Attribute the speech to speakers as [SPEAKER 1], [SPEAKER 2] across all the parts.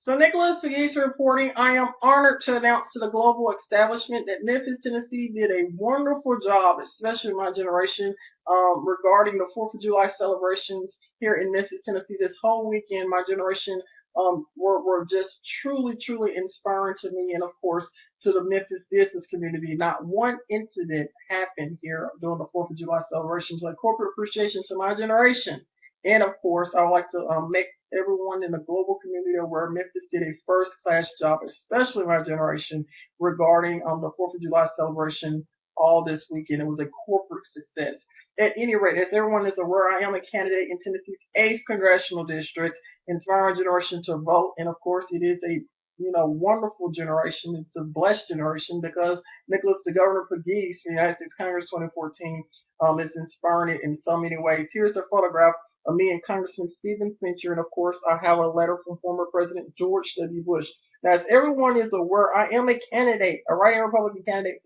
[SPEAKER 1] So Nicholas Pegues reporting, I am honored to announce to the global establishment that Memphis, Tennessee did a wonderful job, especially my generation, regarding the 4th of July celebrations here in Memphis, Tennessee. This whole weekend, my generation were just truly, truly inspiring to me and, of course, to the Memphis business community. Not one incident happened here during the 4th of July celebrations. Like corporate appreciation to my generation. And of course, I would like to make everyone in the global community aware Memphis did a first class job, especially my generation, regarding the 4th of July celebration all this weekend. It was a corporate success. At any rate, as everyone is aware, I am a candidate in Tennessee's 8th congressional district, inspiring generation to vote. And of course, it is a wonderful generation. It's a blessed generation because Nicholas, the Governor Pegues from the United States Congress 2014, is inspiring it in so many ways. Here's a photograph of me and Congressman Stephen Fincher, and of course, I have a letter from former President George W. Bush. Now, as everyone is aware, I am a candidate, a writing Republican candidate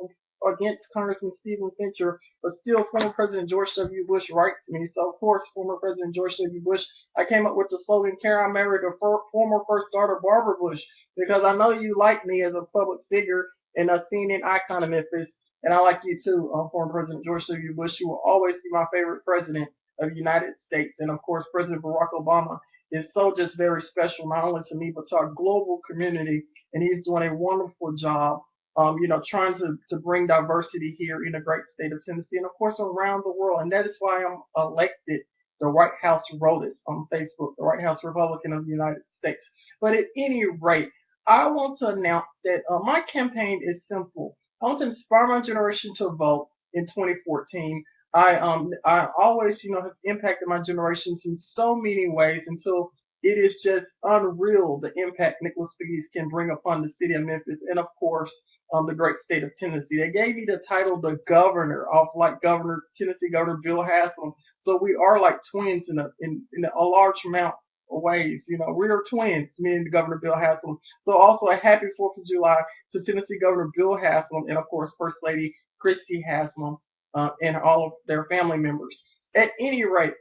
[SPEAKER 1] against Congressman Stephen Fincher, but still former President George W. Bush writes me. So, of course, former President George W. Bush, I came up with the slogan, Karen, I married a former first daughter, Barbara Bush, because I know you like me as a public figure and a CNN icon of Memphis, and I like you too, former President George W. Bush. You will always be my favorite president of the United States. And of course, President Barack Obama is so just very special, not only to me, but to our global community. And he's doing a wonderful job, trying to bring diversity here in the great state of Tennessee and, of course, around the world. And that is why I'm elected the White House wrote it on Facebook, the White House Republican of the United States. But at any rate, I want to announce that my campaign is simple. I want to inspire my generation to vote in 2014. I always have impacted my generations in so many ways until it is just unreal the impact Nicholas Pegues can bring upon the city of Memphis and of course the great state of Tennessee. They gave me the title the governor of like Governor Tennessee Governor Bill Haslam. So we are like twins in a large amount of ways. We are twins, me and Governor Bill Haslam. So also a happy 4th of July to Tennessee Governor Bill Haslam and of course First Lady Christy Haslam and all of their family members. At any rate,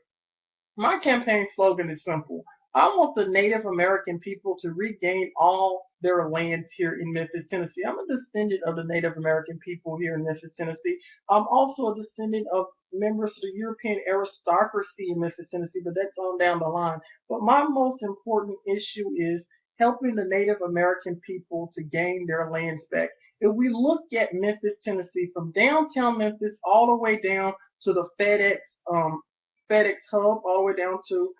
[SPEAKER 1] my campaign slogan is simple. I want the Native American people to regain all their lands here in Memphis, Tennessee. I'm a descendant of the Native American people here in Memphis, Tennessee. I'm also a descendant of members of the European aristocracy in Memphis, Tennessee, but that's on down the line. But my most important issue is helping the Native American people to gain their lands back. If we look at Memphis, Tennessee, from downtown Memphis all the way down to the FedEx hub, all the way down to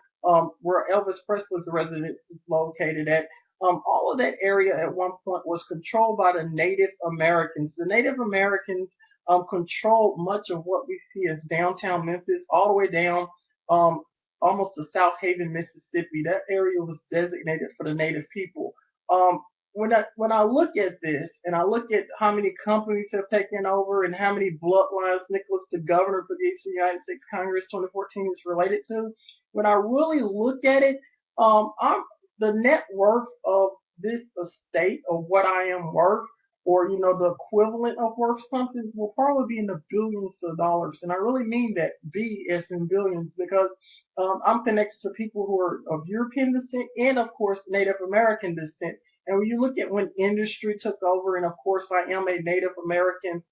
[SPEAKER 1] where Elvis Presley's residence is located at. All of that area at one point was controlled by the Native Americans. The Native Americans controlled much of what we see as downtown Memphis, all the way down um, almost to South Haven, Mississippi. That area was designated for the Native people. Um, when I look at this and I look at how many companies have taken over and how many bloodlines Nicholas the Governor for the United States Congress 2014 is related to, when I really look at it, I'm the net worth of this estate of what I am worth, or the equivalent of worth something, will probably be in the billions of dollars. And I really mean that B as in billions because I'm connected to people who are of European descent and, of course, Native American descent. And when you look at when industry took over, and of course, I am a Native American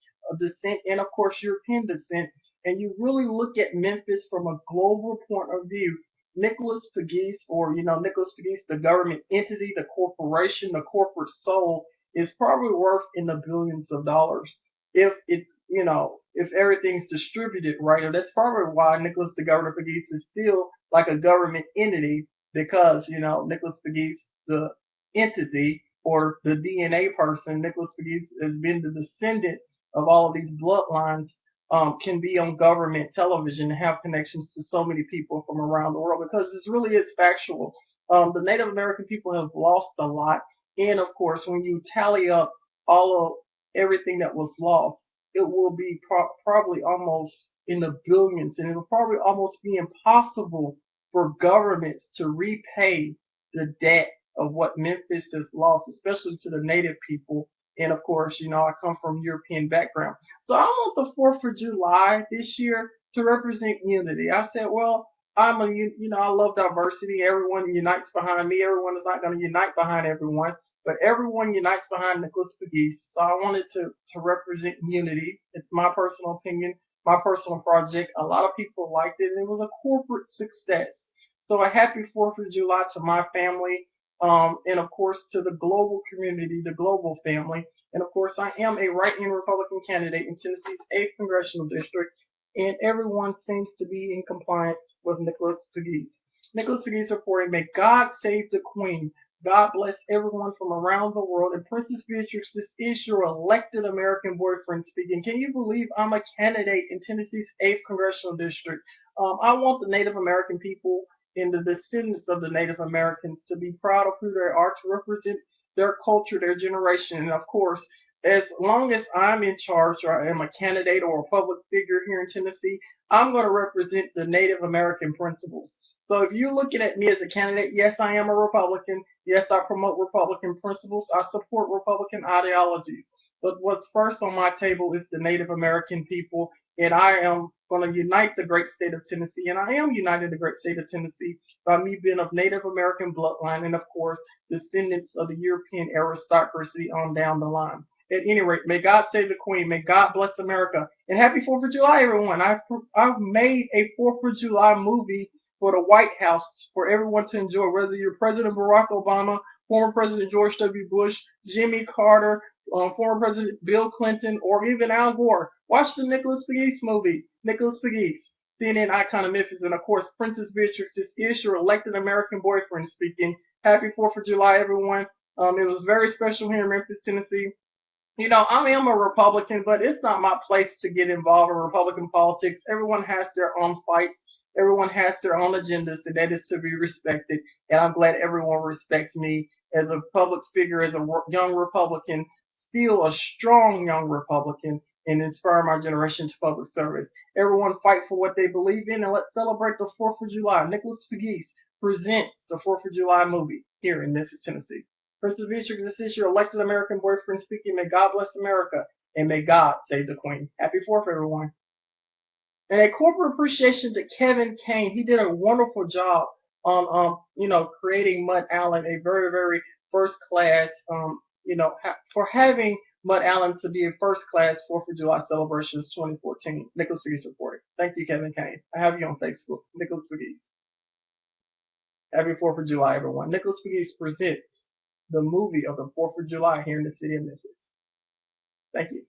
[SPEAKER 1] descent and, of course, European descent, and you really look at Memphis from a global point of view, Nicholas Pegues, or Nicholas Pegues, the government entity, the corporation, the corporate soul, is probably worth in the billions of dollars if it's if everything's distributed right. And that's probably why Nicholas the Governor Pegues is still like a government entity because Nicholas Pegues, the entity or the DNA person, Nicholas Pegues has been the descendant of all of these bloodlines can be on government television and have connections to so many people from around the world because this really is factual. The Native American people have lost a lot, and of course, when you tally up all of everything that was lost, it will be probably almost in the billions, and it will probably almost be impossible for governments to repay the debt of what Memphis has lost, especially to the Native people. And of course, I come from European background. So I want the 4th of July this year to represent unity. I said, well, I love diversity. Everyone unites behind me. Everyone is not going to unite behind everyone, but everyone unites behind Nicholas Pegues. So I wanted to represent unity. It's my personal opinion, my personal project. A lot of people liked it, and it was a corporate success. So a happy 4th of July to my family, and of course to the global community, the global family. And of course, I am a write-in Republican candidate in Tennessee's 8th congressional district, and everyone seems to be in compliance with Nicholas Pegues. Nicholas Pegues reporting, "May God save the Queen. God bless everyone from around the world." And Princess Beatrix, this is your elected American boyfriend speaking. Can you believe I'm a candidate in Tennessee's 8th congressional district? I want the Native American people and the descendants of the Native Americans to be proud of who they are, to represent their culture, their generation, and of course, as long as I'm in charge or I am a candidate or a public figure here in Tennessee, I'm going to represent the Native American principles. So if you're looking at me as a candidate, yes, I am a Republican. Yes, I promote Republican principles. I support Republican ideologies. But what's first on my table is the Native American people, and I am going to unite the great state of Tennessee, and I am uniting the great state of Tennessee by me being of Native American bloodline and, of course, descendants of the European aristocracy on down the line. At any rate, may God save the Queen. May God bless America. And happy 4th of July, everyone. I've made a 4th of July movie for the White House for everyone to enjoy, whether you're President Barack Obama, former President George W. Bush, Jimmy Carter, former President Bill Clinton, or even Al Gore. Watch the Nicholas Pegues movie, Nicholas Pegues, CNN icon of Memphis, and of course, Princess Beatrix. This is your elected American boyfriend speaking. Happy 4th of July, everyone. It was very special here in Memphis, Tennessee. I am a Republican, but it's not my place to get involved in Republican politics. Everyone has their own fights. Everyone has their own agendas, and that is to be respected. And I'm glad everyone respects me as a public figure, as a young Republican, still a strong young Republican, and inspire my generation to public service. Everyone fight for what they believe in, and let's celebrate the 4th of July. Nicholas Pegues presents the 4th of July movie here in Memphis, Tennessee. Princess Beatrix, this is your elected American boyfriend speaking. May God bless America, and may God save the Queen. Happy 4th, everyone. And a corporate appreciation to Kevin Kane. He did a wonderful job on, creating Mud Allen, a very, very first class, for having Mud Allen to be a first class 4th of July celebrations 2014. Nicholas Pegues supported. Thank you, Kevin Kane. I have you on Facebook. Nicholas Pegues. Happy 4th of July, everyone. Nicholas Pegues presents the movie of the 4th of July here in the city of Memphis. Thank you.